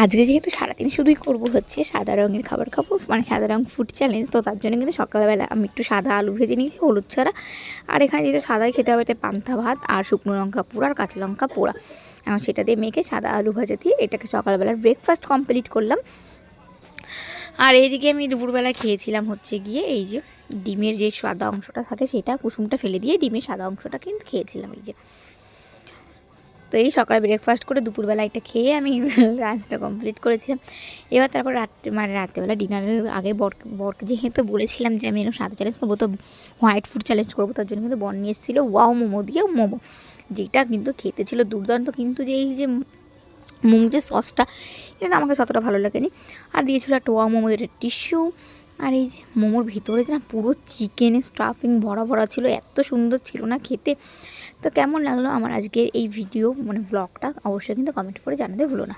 আজকে যেহেতু সারাদিন শুধুই করবো হচ্ছে সাদা রঙের খাবার খাবো, মানে সাদা রঙ ফুড চ্যালেঞ্জ, তো তার জন্য কিন্তু সকালবেলা আমি একটু সাদা আলু ভেজে নিয়েছি হলুদ ছাড়া। আর এখানে যেটা সাদাই খেতে হবে এটা পান্তা ভাত আর শুকনো লঙ্কা পোড়া আর কাঁচা লঙ্কা পোড়া, এখন সেটা দিয়ে মেখে সাদা আলু ভাজা দিয়ে এটাকে সকালবেলার ব্রেকফাস্ট কমপ্লিট করলাম। আর এইদিকে আমি দুপুরবেলা খেয়েছিলাম হচ্ছে গিয়ে এই যে ডিমের যে সাদা অংশটা থাকে সেটা কুসুমটা ফেলে দিয়ে ডিমের সাদা অংশটা কিন্তু খেয়েছিলাম এই যে। তো এই সকালে ব্রেকফাস্ট করে দুপুরবেলা এটা খেয়ে আমি লাঞ্চটা কমপ্লিট করেছিলাম। এবার তারপর রাত্রেবেলা ডিনারের আগে বরকে যেহেতু বলেছিলাম যে আমি এরকম সাদা চ্যালেঞ্জ করবো, তো হোয়াইট ফুড চ্যালেঞ্জ করবো, তার জন্য কিন্তু বর নিয়ে এসেছিলো ওয়াও মোমো দিয়ে মোমো, যেটা কিন্তু খেতে ছিল দুর্দান্ত। কিন্তু যে এই যে মোমো যে সসটা, এটা আমাকে ততটা ভালো লাগেনি। আর দিয়েছিল একটা ওয়াও মোমো যেটা টিস্যু। আর এই যে মোমোর ভিতরে না পুরো চিকেনের স্টাফিং ভরা ভরা ছিল, এত সুন্দর ছিল না খেতে। তো কেমন লাগলো আমার আজকের এই ভিডিও মানে ব্লগটা অবশ্যই কিন্তু কমেন্ট করে জানাতে ভুলো না।